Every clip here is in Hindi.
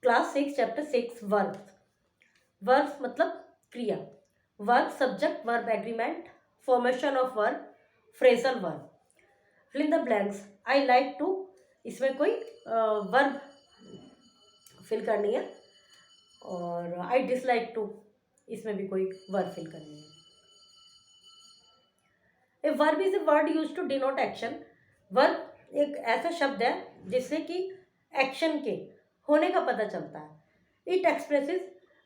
Class 6 chapter 6 verbs. वर्ब्स मतलब क्रिया। Verb subject, verb agreement, formation of verb, phrasal verb. Fill in the blanks. I like to, इसमें कोई वर्ब फिल करनी है, और आई डिसलाइक टू, इसमें भी कोई वर्ब फिल करनी है। A verb is a word use to denote action. Verb एक ऐसा शब्द है जिससे कि एक्शन के होने का पता चलता है। It expresses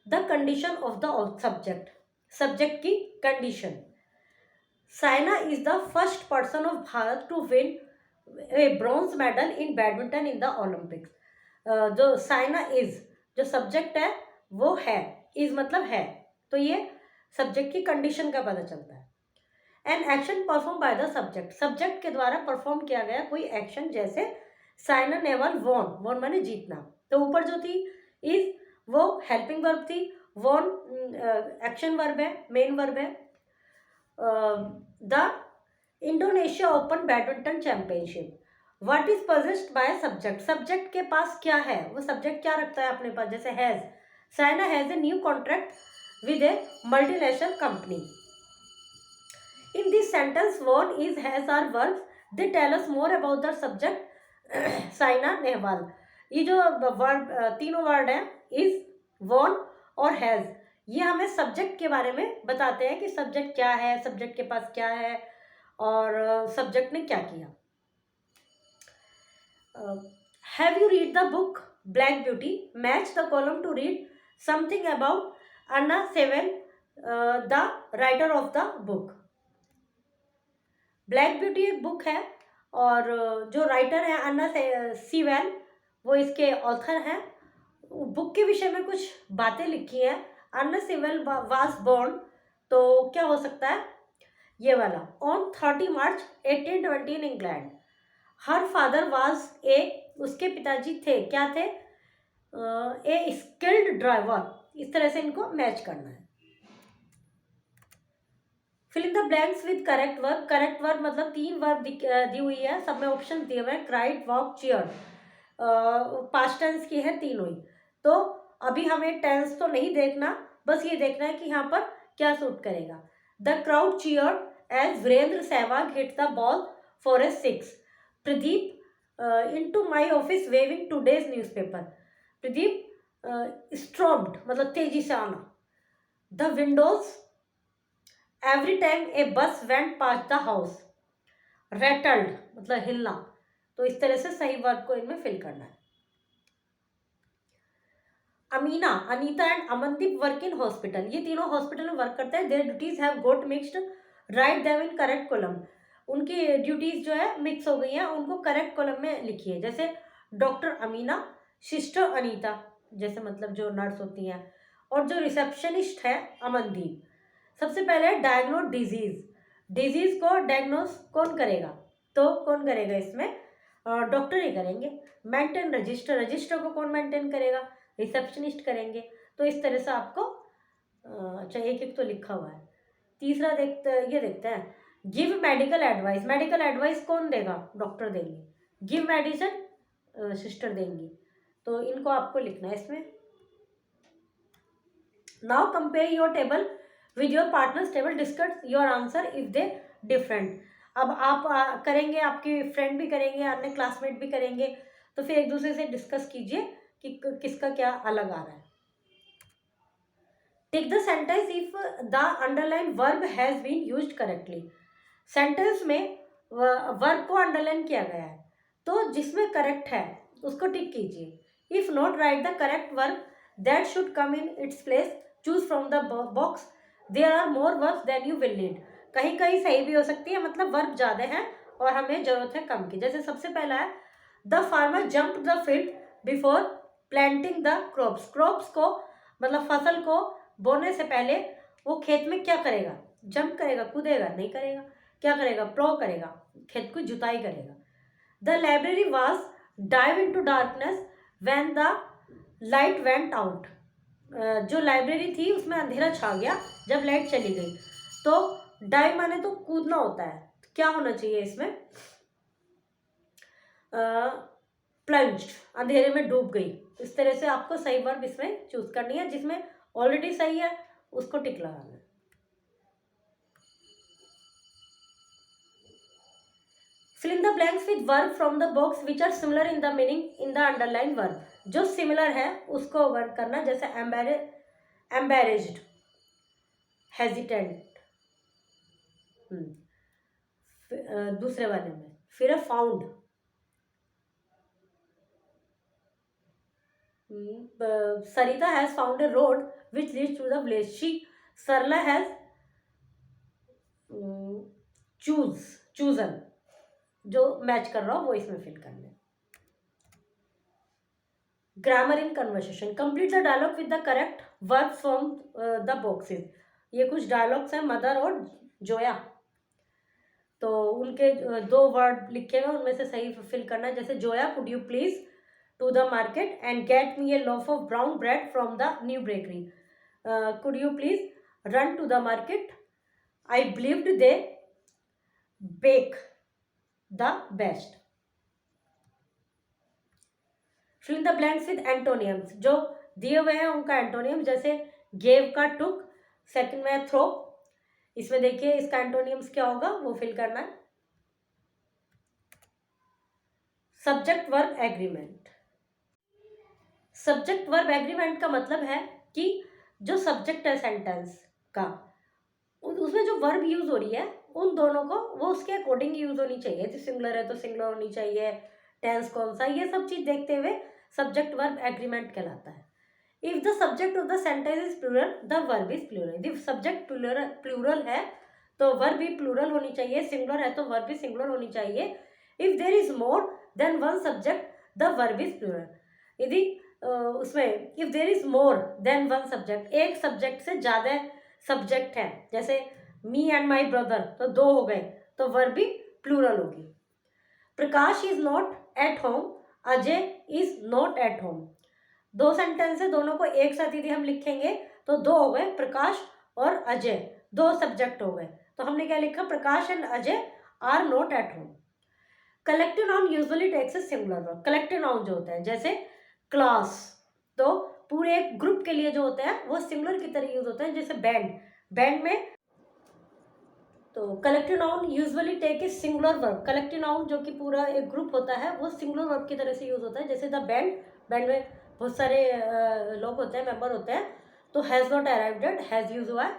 the condition of the subject, subject की condition. Saina is the first person of Bharat to win a bronze medal in badminton in the Olympics. जो साइना इज, जो सब्जेक्ट है वो है, इज मतलब है, तो ये सब्जेक्ट की कंडीशन का पता चलता है। An action perform by the subject, subject के द्वारा परफॉर्म किया गया कोई एक्शन, जैसे साइना नेहवाल वॉन, वॉन माने जीतना, तो ऊपर जो थी इज वो हेल्पिंग वर्ब थी, वॉन एक्शन वर्ब है, मेन वर्ब है। The Indonesia open badminton championship. What is possessed by subject, subject के पास क्या है, वो सब्जेक्ट क्या रखता है अपने पास, जैसे has, Saina has a new contract with A multinational company. In this sentence, won is has are verbs. They tell us more about the subject. Saina Nehwal, ये जो वर्ड तीनों वर्ड हैं, इज, वॉन और हैज, ये हमें सब्जेक्ट के बारे में बताते हैं कि सब्जेक्ट क्या है, सब्जेक्ट के पास क्या है, और सब्जेक्ट ने क्या किया। Have you read the book black beauty? Match the column to read something about Anna Sewell, the writer of the book. Black beauty एक बुक है, और जो राइटर है अन्ना सीवेल, वो इसके ऑथर हैं। बुक के विषय में कुछ बातें लिखी हैं। अन्ना सीवेल वाज बोर्न, तो क्या हो सकता है ये वाला, on 30 March 1820 in England. Her father was a, उसके पिताजी थे, क्या थे, ए स्किल्ड ड्राइवर। इस तरह से इनको मैच करना है। Fill in the blanks with correct verb. Correct verb मतलब 3 वर्ब दी हुई है, सब में ऑप्शन दिए हुए हैं, cried, walk, cheer. Past tense की है तीनों ही, तो अभी हमें टेंस तो नहीं देखना, बस ये देखना है कि यहाँ पर क्या सूट करेगा। The crowd cheered as Virender Sehwag hit the ball for a 6। Pradeep into my office waving today's newspaper. Pradeep stormed मतलब तेजी से आना। The windows every time a bus went past the house. Rattled मतलब हिलना, तो इस तरह से सही वर्ब को इनमें फिल करना है। Amina, Anita and Amandeep work in hospital, ये तीनों हॉस्पिटल में वर्क करते हैं। Their duties have got mixed, write them in correct column. उनकी ड्यूटीज जो है मिक्स हो गई हैं, उनको करेक्ट कॉलम में लिखिए। जैसे डॉक्टर अमीना, सिस्टर अनीता, जैसे मतलब जो नर्स होती हैं, और जो रिसेप्शनिस्ट है अमनदीप। सबसे पहले डायग्नोज डिजीज, डिजीज को डायग्नोज कौन करेगा, तो कौन करेगा इसमें, डॉक्टर ही करेंगे। मेंटेन रजिस्टर, रजिस्टर को कौन मेंटेन करेगा, रिसेप्शनिस्ट करेंगे। तो इस तरह से आपको अच्छा एक एक तो लिखा हुआ है। तीसरा देखते हैं, give medical advice, medical advice कौन देगा, डॉक्टर देंगे। गिव मेडिसिन सिस्टर देंगी, तो इनको आपको लिखना है इसमें। Now compare your table with your partners table, discuss your answer if they different. अब आप करेंगे, आपकी फ्रेंड भी करेंगे, अन्य क्लासमेट भी करेंगे, तो फिर एक दूसरे से डिस्कस कीजिए कि किसका क्या अलग आ रहा है। Take the sentence if the underline verb has been used correctly. Sentence में वर्ब को अंडरलाइन किया गया है, तो जिसमें करेक्ट है उसको टिक कीजिए। If not, right the correct verb that should come in its place, choose from the box, there are more verbs than you will need. कहीं कहीं सही भी हो सकती है, मतलब वर्ब ज़्यादा है और हमें ज़रूरत है कम की। जैसे सबसे पहला है, the farmer jump the field before planting the crops. Crops को मतलब फसल को बोने से पहले वो खेत में क्या करेगा, जंप करेगा, कूदेगा, नहीं करेगा, क्या करेगा, प्लो करेगा, खेत को जुताई करेगा। The library was dive in to darkness when the light went out. जो लाइब्रेरी थी उसमें अंधेरा छा गया जब लाइट चली गई। तो डाइव माने तो कूदना होता है, क्या होना चाहिए इसमें, प्लंज, अंधेरे में डूब गई, इस तरह से आपको सही वर्ब इसमें चूज करनी है, जिसमें ऑलरेडी सही है उसको टिक लगाना है। Fill in the blanks with verb from the box which are similar in the meaning in the underline verb. जो सिमिलर है उसको वर्ब करना, जैसे एम्बेरेज्ड, हेजिटेंट, दूसरे वाले में फिर found, Sarita has found a road which leads to the village. Sarla has chosen, जो मैच कर रहा हो वो इसमें फिल करना है। Grammar in conversation, complete the dialogue with the correct verb from the boxes. ये कुछ डायलॉग्स हैं मदर और जोया, तो उनके दो वर्ड लिखे हुए उनमें से सही फिल करना है। जैसे Zoya, could you please to the market and get me a loaf of brown bread from the new bakery. Could you please run to the market? I believed they bake the best. Fill in the blanks with antonyms. जो दिए हुए हैं उनका एंटोनियम, जैसे gave का took, सेकंड में throw, इसमें देखिए इसका एंटोनियम्स क्या होगा वो फिल करना है। Subject verb agreement. Subject verb agreement का मतलब है कि जो सब्जेक्ट है सेंटेंस का, उसमें जो वर्ब यूज हो रही है उन दोनों को वो उसके अकॉर्डिंग यूज होनी चाहिए। जो सिंगुलर है तो सिंगुलर होनी चाहिए, टेंस कौन सा, ये सब चीज देखते हुए सब्जेक्ट वर्ब एग्रीमेंट कहलाता है। If the subject of the sentence is plural the verb is plural. यदि सब्जेक्ट प्लूरल है तो वर्ब भी प्लूरल होनी चाहिए, सिंगुलर है तो वर्ब भी सिंगुलर होनी चाहिए। If there is more than one subject the verb is plural. यदि उसमें if there is more than one subject, एक सब्जेक्ट से ज़्यादा सब्जेक्ट है, जैसे मी एंड माई ब्रदर तो दो हो गए, तो वर्ब भी प्लूरल होगी। Prakash is not at home, Ajay is not at home. दो सेंटेंस है, दोनों को एक साथ यदि हम लिखेंगे तो दो हो गए, प्रकाश और अजय, दो सब्जेक्ट हो गए, तो हमने क्या लिखा, Prakash and Ajay are not at home. Collective noun usually takes a singular verb. Collective noun जो होते हैं जैसे क्लास, तो पूरे एक ग्रुप के लिए जो होते हैं वो सिंगुलर की तरह यूज होते हैं। जैसे बैंड में तो collective noun usually take a singular verb. Collective noun जो कि पूरा एक ग्रुप होता है वो सिंगुलर वर्ब की तरह से यूज होता है। जैसे द बैंड में बहुत सारे लोग होते हैं, मेंबर होते हैं, तो has not arrived at, has use हुआ है।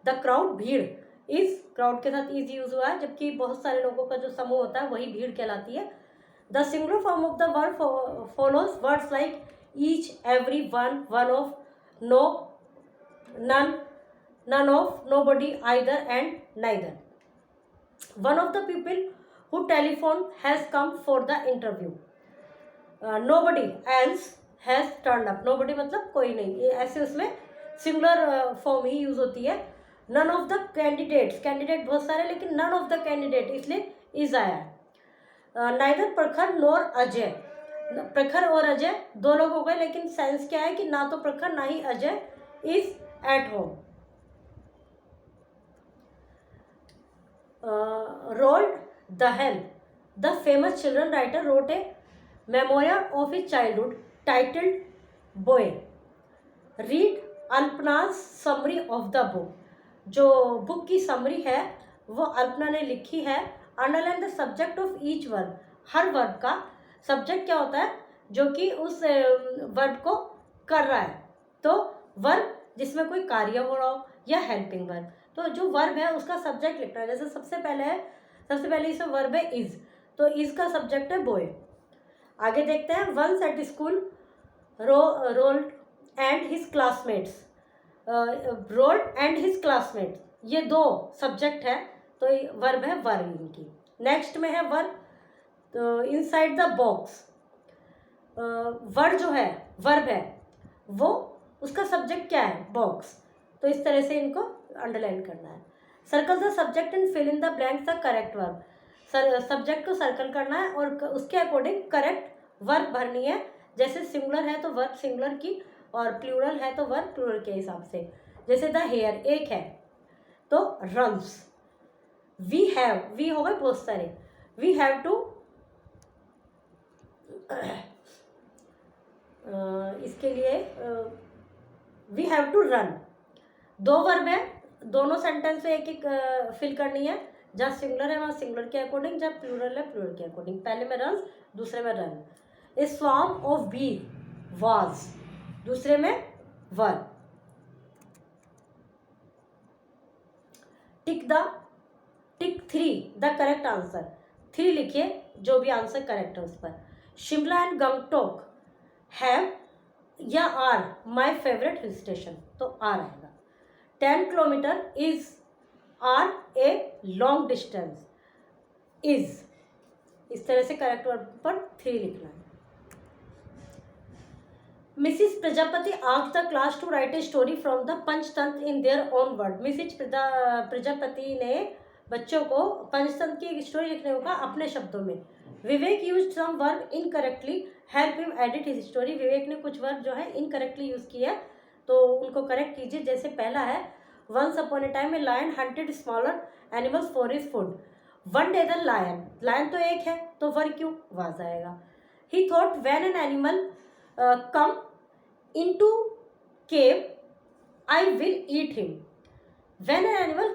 द क्राउड, भीड़, इज क्राउड के साथ इज यूज हुआ है, जबकि बहुत सारे लोगों का जो समूह होता है वही भीड़ कहलाती है। The singular form of the verb follows words like each, every, one, one of, no, none, none of, nobody, either, and neither. One of the people who telephoned has come for the interview. Nobody else has turned up. Nobody मतलब कोई नहीं, ऐसे उसमें सिंगुलर फॉर्म ही यूज होती है। None of the candidates, candidate बहुत सारे लेकिन none of the candidate इसलिए is आया है। नाइदर प्रखर नोर अजय, प्रखर और अजय दो लोग हो गए, लेकिन सेंस क्या है कि ना तो प्रखर ना ही Ajay is at home. Roald Dahl, the famous children writer wrote a memorial of his childhood titled Boy. Read Alpana's summary of the book, जो बुक की समरी है वो अल्पना ने लिखी है। Underline the subject of each verb, हर वर्ब का सब्जेक्ट क्या होता है जो कि उस वर्ब को कर रहा है। तो वर्ब जिसमें कोई कार्य हो रहा हो या हेल्पिंग वर्ब, तो जो वर्ब है उसका सब्जेक्ट लिखना है। जैसे सबसे पहले इसमें वर्ब है इज, तो इज का सब्जेक्ट है बॉय। आगे देखते हैं, once at school Roald and his classmates, Roald and his classmates, ये दो सब्जेक्ट है तो वर्ब है वर्ब इनकी। नेक्स्ट में है वर्ब तो इनसाइड द बॉक्स, वर्ड जो है वर्ब है वो उसका सब्जेक्ट क्या है, बॉक्स, तो इस तरह से इनको अंडरलाइन करना है। Circle the subject and fill in the blanks the correct verb, subject को सर्कल करना है और उसके अकॉर्डिंग करेक्ट वर्ब भरनी है। जैसे सिंगुलर है तो वर्ब सिंगुलर की, और प्लूरल है तो वर्ब प्लूरल के हिसाब से। जैसे द हेयर एक है तो रन्स, वी हैव, वी हो गए बहुत सारे, वी हैव टू इसके लिए वी हैव टू रन, दो वर्ब है, दोनों सेंटेंस में एक एक फिल करनी है। जहाँ सिंगुलर है वहाँ सिंगुलर के अकॉर्डिंग, जहाँ प्लूरल है प्लूरल के अकॉर्डिंग। पहले में रन, दूसरे में run. A swarm of bee was, दूसरे में were. Tick 3 the correct answer, 3 लिखिए जो भी आंसर करेक्ट है उस पर। शिमला एंड गंगटोक हैव या are my favourite hill station, तो आर आएगा। 10 kilometre is are a long distance, is. इस तरह से करेक्ट वर्ब पर 3 लिखना है। Mrs Prajapati asked the class to write a story from the Panchatantra in their own word. Mrs Prajapati ने बच्चों को पंचतंत्र की एक स्टोरी लिखने को कहा अपने शब्दों में। Vivek used some verb incorrectly, help him edit his story. Vivek ने कुछ वर्ब जो है इनकरेक्टली यूज किया, तो उनको करेक्ट कीजिए। जैसे पहला है, once upon a time a lion hunted smaller animals for his food. One day the lion, lion तो एक है तो वर्ब क्यों वाज आएगा। He thought when an animal come into cave I will eat him, when an animal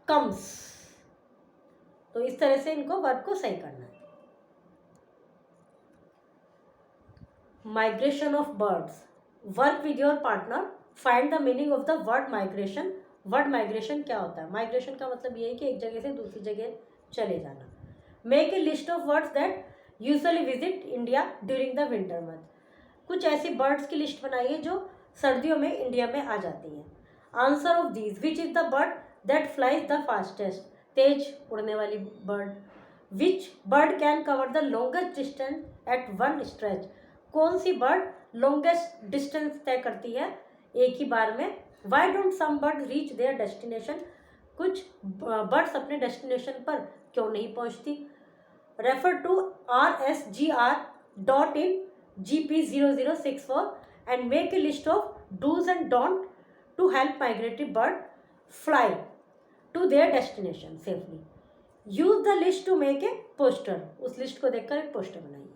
comes। तो इस तरह से इनको वर्ब को सही करना है। Migration of birds, work with your partner, find the meaning of the word migration. Word migration क्या होता है? माइग्रेशन का मतलब ये है कि एक जगह से दूसरी जगह चले जाना। Make a list of words that usually visit India during the winter month. कुछ ऐसी बर्ड्स की लिस्ट बनाइए जो सर्दियों में इंडिया में आ जाती हैं। Answer of these, which is the bird that flies the fastest, तेज उड़ने वाली bird. Which bird can cover the longest distance at one stretch, कौन सी बर्ड लॉन्गेस्ट डिस्टेंस तय करती है एक ही बार में। Why don't some bird reach their destination, कुछ बर्ड्स अपने डेस्टिनेशन पर क्यों नहीं पहुंचती। Refer to rsgr.in GP0064 and make a list of do's and don't to help migratory bird fly to their destination safely. Use the list to make a poster, उस लिस्ट को देखकर एक पोस्टर बनाइए।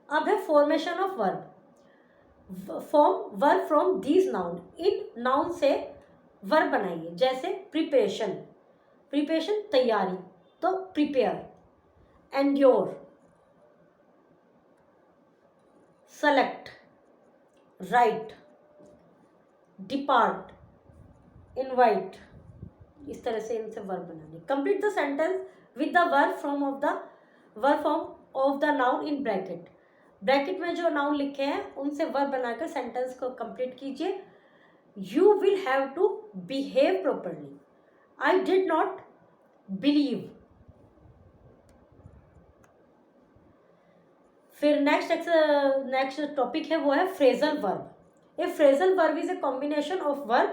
अब है formation of verb. Form verb from these noun, in noun से वर्ब बनाइए। जैसे प्रिपरेशन, प्रिपरेशन तैयारी, तो prepare. Endure, select, right, depart, invite. इस तरह से इनसे वर्ब बनानी। Complete the sentence with the verb form of the noun in bracket. Bracket में जो नाउन लिखे हैं उनसे वर्ब बनाकर सेंटेंस को कंप्लीट कीजिए। You will have to behave properly, I did not believe. फिर नेक्स्ट टॉपिक है वो है phrasal verb. A phrasal verb is a combination of verb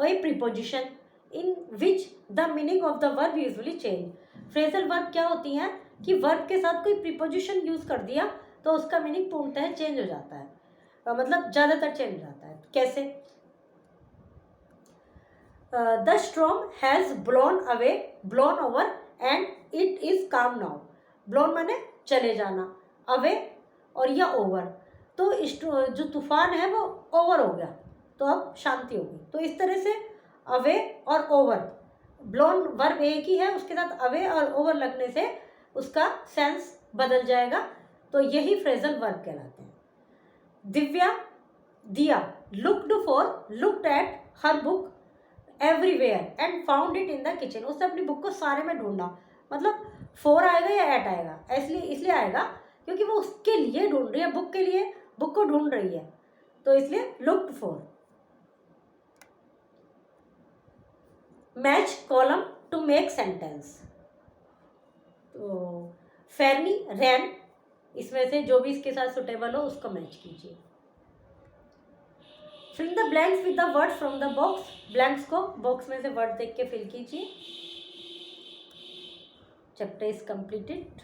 a preposition in which the meaning of the verb usually change. Phrasal verb क्या होती हैं कि वर्ब के साथ कोई प्रीपोजिशन यूज कर दिया तो उसका मीनिंग पूर्णतः चेंज हो जाता है, मतलब ज़्यादातर चेंज हो जाता है। कैसे? The storm has blown away, blown over and it is काम नाउ। ब्लोन माने चले जाना, अवे और या ओवर, तो जो तूफान है वो ओवर हो गया तो अब शांति होगी। तो इस तरह से अवे और ओवर, ब्लोन वर्ब एक ही है, उसके साथ अवे और ओवर लगने से उसका सेंस बदल जाएगा, तो यही फ्रेजल वर्ब कहलाते हैं। दिया looked at her book everywhere and found it in the kitchen. उसने अपनी बुक को सारे में ढूंढा, मतलब 4 आएगा या 8 आएगा, इसलिए आएगा क्योंकि वो उसके लिए ढूंढ रही है, बुक के लिए, बुक को ढूंढ रही है, तो इसलिए looked for. Match column to make sentence, तो फेरनी, रैन, इसमें से जो भी इसके साथ सुटेबल हो उसको मैच कीजिए। Fill the blanks with the word from the box, blanks को बॉक्स में से वर्ड देख के फिल कीजिए। Chapter is completed.